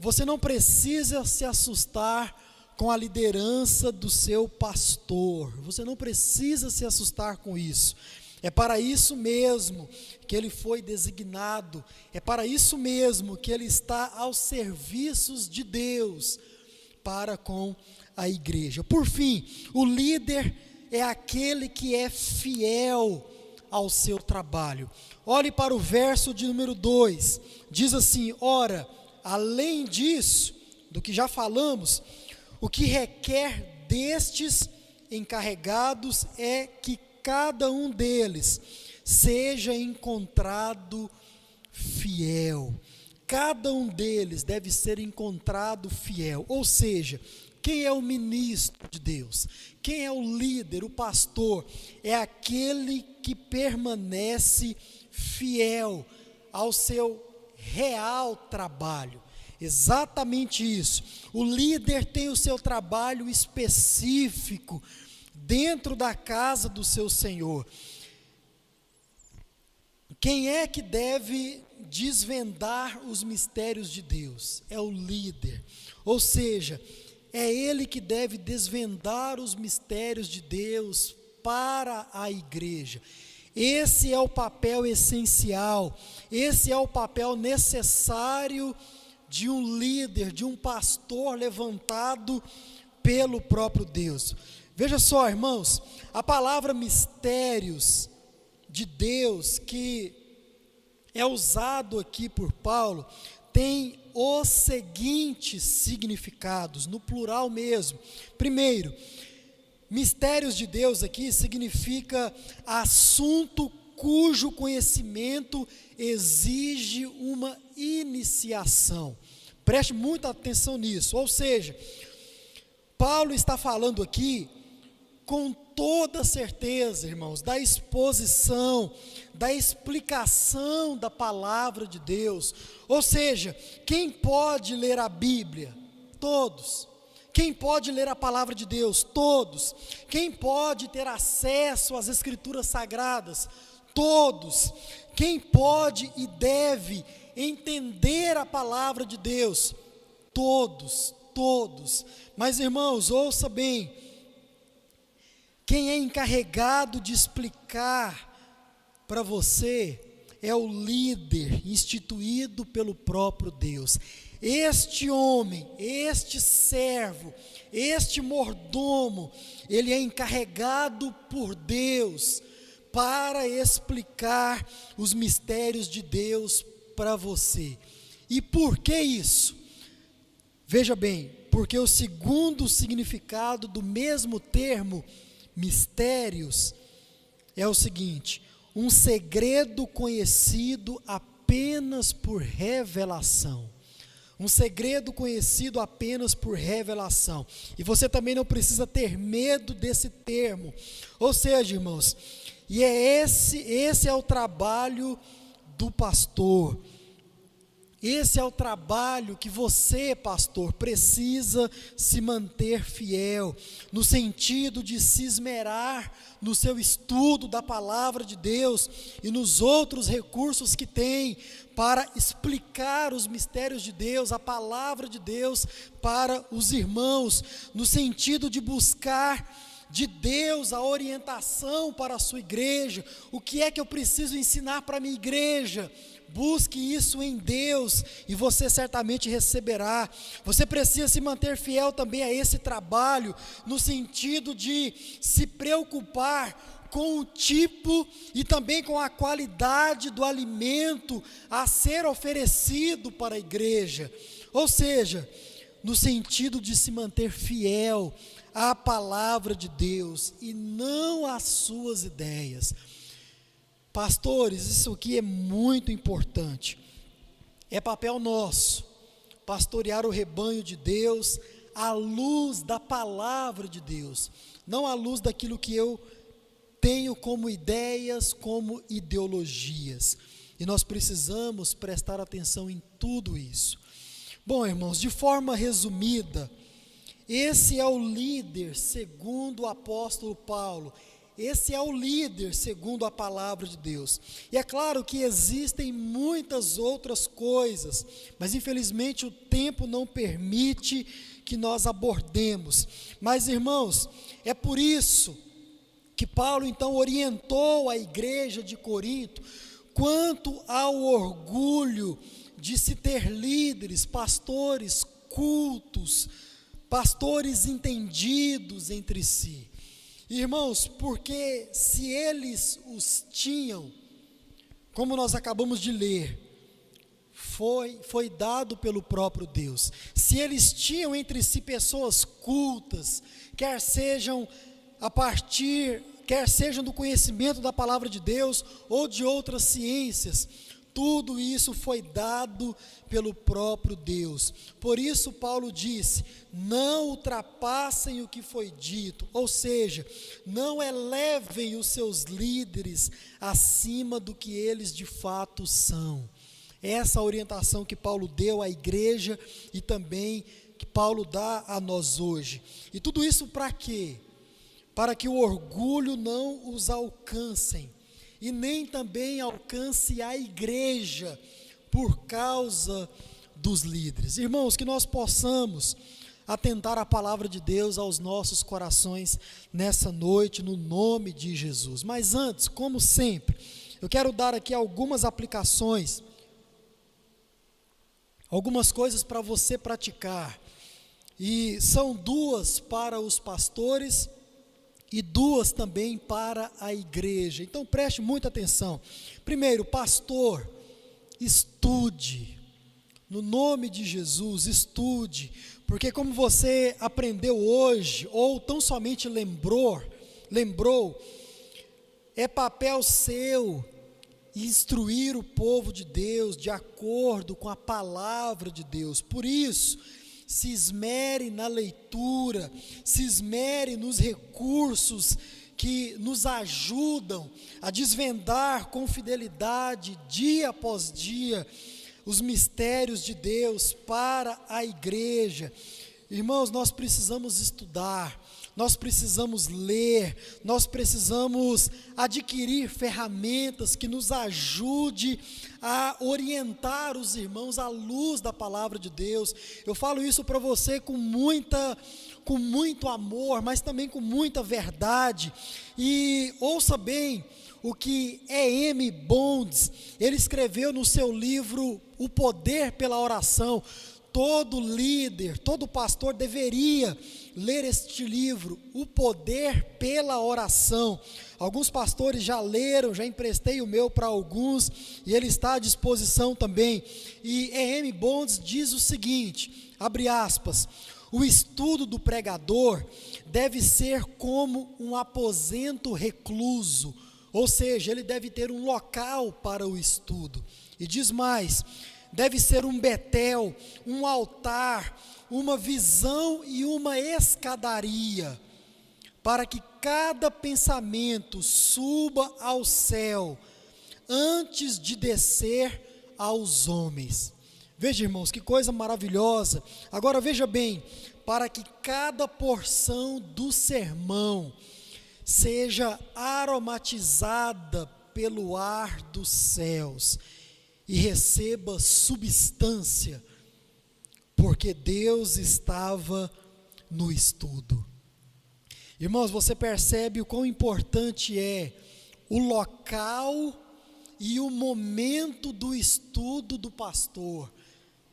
você não precisa se assustar com a liderança do seu pastor, você não precisa se assustar com isso. É para isso mesmo que ele foi designado, é para isso mesmo que ele está aos serviços de Deus para com a igreja. Por fim, o líder é aquele que é fiel ao seu trabalho. Olhe para o verso de número 2, diz assim: ora, além disso, do que já falamos, o que requer destes encarregados é que cada um deles seja encontrado fiel. Cada um deles deve ser encontrado fiel, ou seja, quem é o ministro de Deus? Quem é o líder, o pastor? É aquele que permanece fiel ao seu real trabalho. Exatamente isso. O líder tem o seu trabalho específico dentro da casa do seu Senhor. Quem é que deve desvendar os mistérios de Deus? É o líder. Ou seja, é ele que deve desvendar os mistérios de Deus para a igreja. Esse é o papel essencial, esse é o papel necessário de um líder, de um pastor levantado pelo próprio Deus. Veja só, irmãos, a palavra mistérios de Deus, que é usado aqui por Paulo, tem os seguintes significados, no plural mesmo. Primeiro, mistérios de Deus aqui significa assunto cujo conhecimento exige uma iniciação. Preste muita atenção nisso. Ou seja, Paulo está falando aqui com toda certeza, irmãos, da exposição, da explicação da palavra de Deus. Ou seja, quem pode ler a Bíblia? Todos. Quem pode ler a palavra de Deus? Todos. Quem pode ter acesso às Escrituras Sagradas? Todos. Quem pode e deve entender a palavra de Deus? Todos, todos. Mas, irmãos, ouça bem, quem é encarregado de explicar para você é o líder instituído pelo próprio Deus. Este homem, este servo, este mordomo, ele é encarregado por Deus para explicar os mistérios de Deus para você. E por que isso? Veja bem, porque o segundo significado do mesmo termo, mistérios, é o seguinte: um segredo conhecido apenas por revelação. Um segredo conhecido apenas por revelação. E você também não precisa ter medo desse termo. Ou seja, irmãos, e esse é o trabalho do pastor. Esse é o trabalho que você, pastor, precisa se manter fiel, no sentido de se esmerar no seu estudo da palavra de Deus e nos outros recursos que tem para explicar os mistérios de Deus, a palavra de Deus para os irmãos, no sentido de buscar de Deus a orientação para a sua igreja. O que é que eu preciso ensinar para a minha igreja? Busque isso em Deus e você certamente receberá. Você precisa se manter fiel também a esse trabalho, no sentido de se preocupar com o tipo e também com a qualidade do alimento a ser oferecido para a igreja. Ou seja, no sentido de se manter fiel à palavra de Deus e não às suas ideias. Pastores, isso aqui é muito importante. É papel nosso pastorear o rebanho de Deus à luz da palavra de Deus, não à luz daquilo que eu tenho como ideias, como ideologias. E nós precisamos prestar atenção em tudo isso. Bom, irmãos, de forma resumida, esse é o líder segundo o apóstolo Paulo. Esse é o líder segundo a palavra de Deus. E é claro que existem muitas outras coisas, mas infelizmente o tempo não permite que nós abordemos. Mas, irmãos, é por isso que Paulo então orientou a igreja de Corinto quanto ao orgulho de se ter líderes, pastores cultos, pastores entendidos entre si. Irmãos, porque se eles os tinham, como nós acabamos de ler, foi dado pelo próprio Deus. Se eles tinham entre si pessoas cultas, quer sejam do conhecimento da palavra de Deus ou de outras ciências, tudo isso foi dado pelo próprio Deus. Por isso Paulo disse: não ultrapassem o que foi dito, ou seja, não elevem os seus líderes acima do que eles de fato são. Essa orientação que Paulo deu à igreja e também que Paulo dá a nós hoje. E tudo isso para quê? Para que o orgulho não os alcancem e nem também alcance a igreja por causa dos líderes. Irmãos, que nós possamos atentar a palavra de Deus aos nossos corações nessa noite, no nome de Jesus. Mas antes, como sempre, eu quero dar aqui algumas aplicações, algumas coisas para você praticar, e são duas para os pastores e duas também para a igreja. Então preste muita atenção. Primeiro, pastor, estude, no nome de Jesus, estude, porque como você aprendeu hoje, ou tão somente lembrou, é papel seu instruir o povo de Deus de acordo com a palavra de Deus. Por isso, se esmere na leitura, se esmere nos recursos que nos ajudam a desvendar com fidelidade, dia após dia, os mistérios de Deus para a igreja. Irmãos, nós precisamos estudar, nós precisamos ler, nós precisamos adquirir ferramentas que nos ajude a orientar os irmãos à luz da palavra de Deus. Eu falo isso para você com muito amor, mas também com muita verdade. E ouça bem o que E.M. Bonds, ele escreveu no seu livro O Poder pela Oração. Todo líder, todo pastor deveria ler este livro, O Poder pela Oração. Alguns pastores já leram, já emprestei o meu para alguns, e ele está à disposição também. E E.M. Bonds diz o seguinte, abre aspas, o estudo do pregador deve ser como um aposento recluso, ou seja, ele deve ter um local para o estudo. E diz mais, deve ser um betel, um altar, uma visão e uma escadaria, para que cada pensamento suba ao céu, antes de descer aos homens. Veja, irmãos, que coisa maravilhosa. Agora veja bem, para que cada porção do sermão seja aromatizada pelo ar dos céus e receba substância, porque Deus estava no estudo. Irmãos, você percebe o quão importante é o local e o momento do estudo do pastor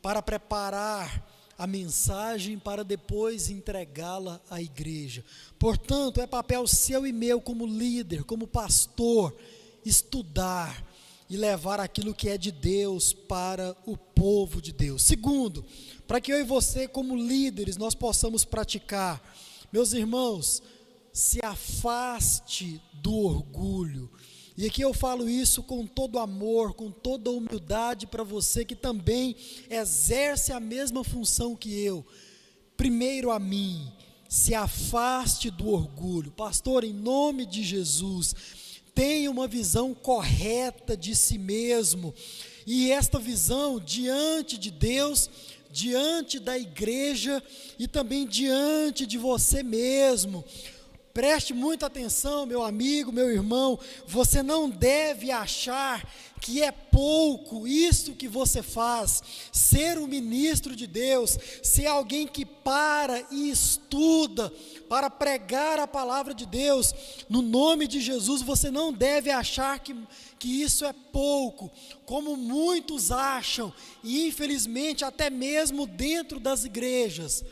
para preparar a mensagem para depois entregá-la à igreja. Portanto, é papel seu e meu como líder, como pastor, estudar e levar aquilo que é de Deus para o povo de Deus. Segundo, para que eu e você como líderes nós possamos praticar, meus irmãos, se afaste do orgulho. E aqui eu falo isso com todo amor, com toda humildade para você que também exerce a mesma função que eu. Primeiro a mim, se afaste do orgulho. Pastor, em nome de Jesus, tenha uma visão correta de si mesmo. E esta visão diante de Deus, diante da igreja e também diante de você mesmo. Preste muita atenção, meu amigo, meu irmão, você não deve achar que é pouco isso que você faz, ser um ministro de Deus, ser alguém que para e estuda para pregar a palavra de Deus, no nome de Jesus. Você não deve achar que isso é pouco, como muitos acham, e infelizmente até mesmo dentro das igrejas.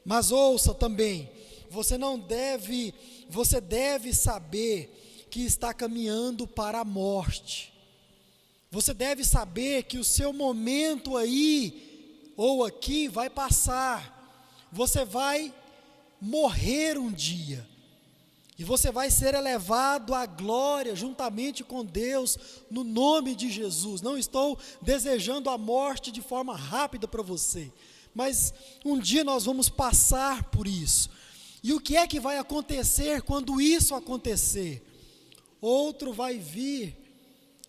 Mas ouça também, você deve saber que está caminhando para a morte. Você deve saber que o seu momento aí ou aqui vai passar. Você vai morrer um dia. E você vai ser elevado à glória juntamente com Deus no nome de Jesus. Não estou desejando a morte de forma rápida para você, mas um dia nós vamos passar por isso. E o que é que vai acontecer quando isso acontecer? Outro vai vir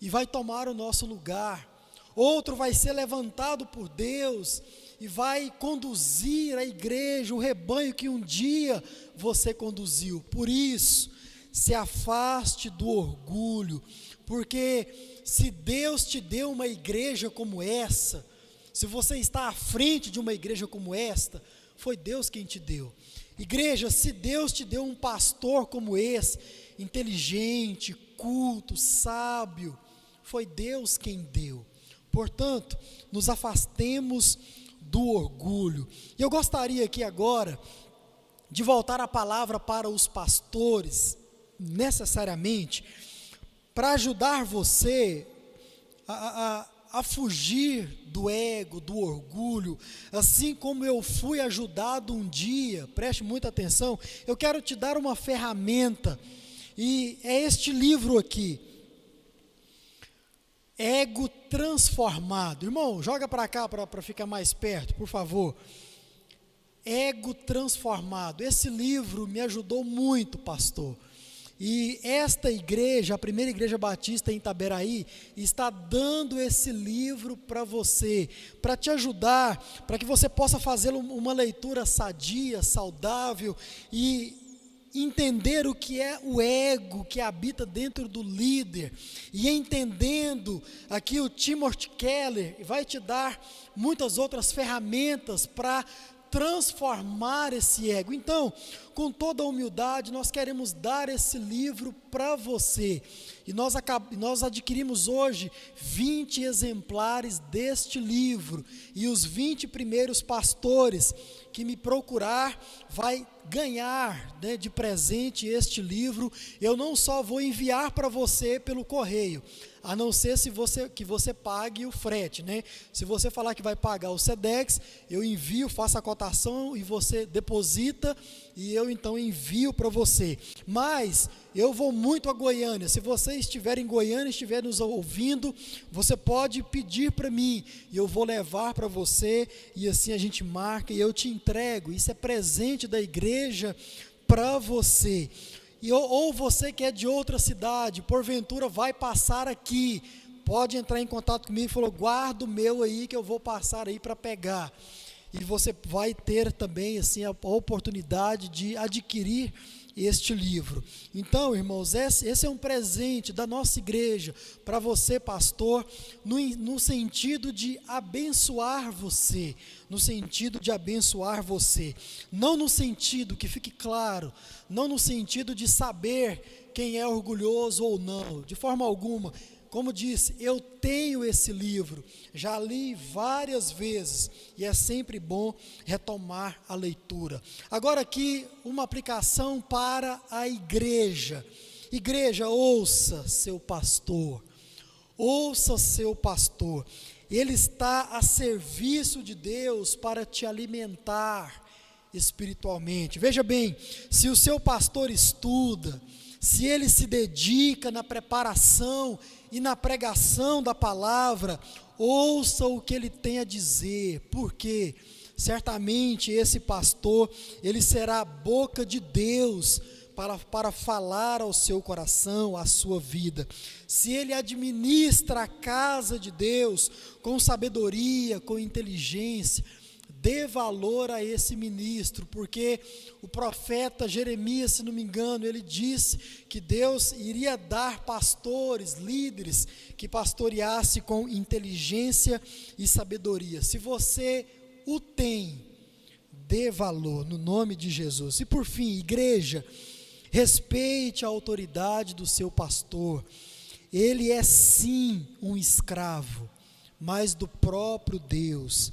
e vai tomar o nosso lugar. Outro vai ser levantado por Deus e vai conduzir a igreja, o rebanho que um dia você conduziu. Por isso, se afaste do orgulho, porque se Deus te deu uma igreja como essa, se você está à frente de uma igreja como esta, foi Deus quem te deu. Igreja, se Deus te deu um pastor como esse, inteligente, culto, sábio, foi Deus quem deu. Portanto, nos afastemos do orgulho. E eu gostaria aqui agora de voltar a palavra para os pastores, necessariamente, para ajudar você a fugir do ego, do orgulho, assim como eu fui ajudado um dia. Preste muita atenção, eu quero te dar uma ferramenta, e é este livro aqui, Ego Transformado. Irmão, joga para cá para ficar mais perto, por favor. Ego Transformado. Esse livro me ajudou muito, pastor. E esta igreja, a primeira igreja batista em Itaberaí, está dando esse livro para você, para te ajudar, para que você possa fazer uma leitura sadia, saudável e entender o que é o ego que habita dentro do líder. E entendendo, aqui o Timothy Keller vai te dar muitas outras ferramentas para transformar esse ego. Então, com toda a humildade, nós queremos dar esse livro para você, e nós adquirimos hoje 20 exemplares deste livro, e os 20 primeiros pastores que me procurar vai ganhar, né, de presente este livro. Eu não só vou enviar para você pelo correio, a não ser que você pague o frete, né? Se você falar que vai pagar o Sedex, eu envio, faço a cotação e você deposita, e eu então envio para você. Mas eu vou muito a Goiânia. Se você estiver em Goiânia, estiver nos ouvindo, você pode pedir para mim, e eu vou levar para você, e assim a gente marca e eu te entrego. Isso é presente da igreja para você. Ou você que é de outra cidade, porventura vai passar aqui, pode entrar em contato comigo e falar: guarda o meu aí que eu vou passar aí para pegar. E você vai ter também assim a oportunidade de adquirir este livro. Então, irmãos, esse é um presente da nossa igreja para você, pastor, no sentido de abençoar você, não no sentido, que fique claro, não no sentido de saber quem é orgulhoso ou não, de forma alguma. Como disse, eu tenho esse livro, já li várias vezes, e é sempre bom retomar a leitura. Agora aqui, uma aplicação para a igreja. Igreja, ouça seu pastor, ele está a serviço de Deus para te alimentar espiritualmente. Veja bem, se o seu pastor estuda, se ele se dedica na preparação e na pregação da palavra, ouça o que ele tem a dizer, porque certamente esse pastor, ele será a boca de Deus para falar ao seu coração, à sua vida. Se ele administra a casa de Deus com sabedoria, com inteligência, dê valor a esse ministro, porque o profeta Jeremias, se não me engano, ele disse que Deus iria dar pastores, líderes, que pastoreasse com inteligência e sabedoria. Se você o tem, dê valor, no nome de Jesus. E por fim, igreja, respeite a autoridade do seu pastor. Ele é sim um escravo, mas do próprio Deus,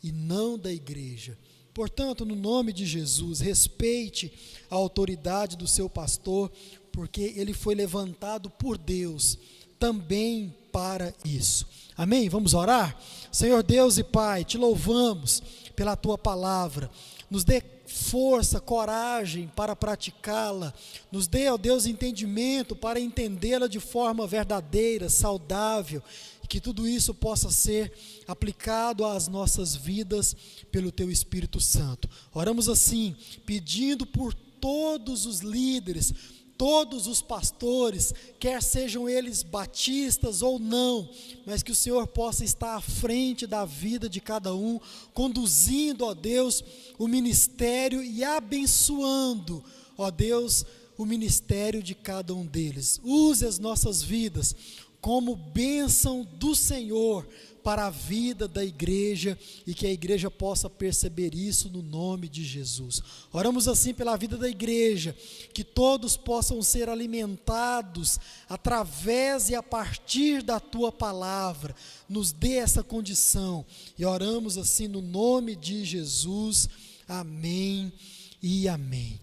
e não da igreja. Portanto, no nome de Jesus, respeite a autoridade do seu pastor, porque ele foi levantado por Deus também para isso. Amém? Vamos orar? Senhor Deus e Pai, te louvamos pela tua palavra. Nos dê força, coragem para praticá-la. Nos dê, ó Deus, entendimento para entendê-la de forma verdadeira, saudável, e que tudo isso possa ser aplicado às nossas vidas pelo teu Espírito Santo. Oramos assim, pedindo por todos os líderes, todos os pastores, quer sejam eles batistas ou não, mas que o Senhor possa estar à frente da vida de cada um, conduzindo, ó Deus, o ministério e abençoando, ó Deus, o ministério de cada um deles. Use as nossas vidas como bênção do Senhor para a vida da igreja, e que a igreja possa perceber isso no nome de Jesus. Oramos assim pela vida da igreja, que todos possam ser alimentados através e a partir da tua palavra. Nos dê essa condição, e oramos assim no nome de Jesus. Amém e amém.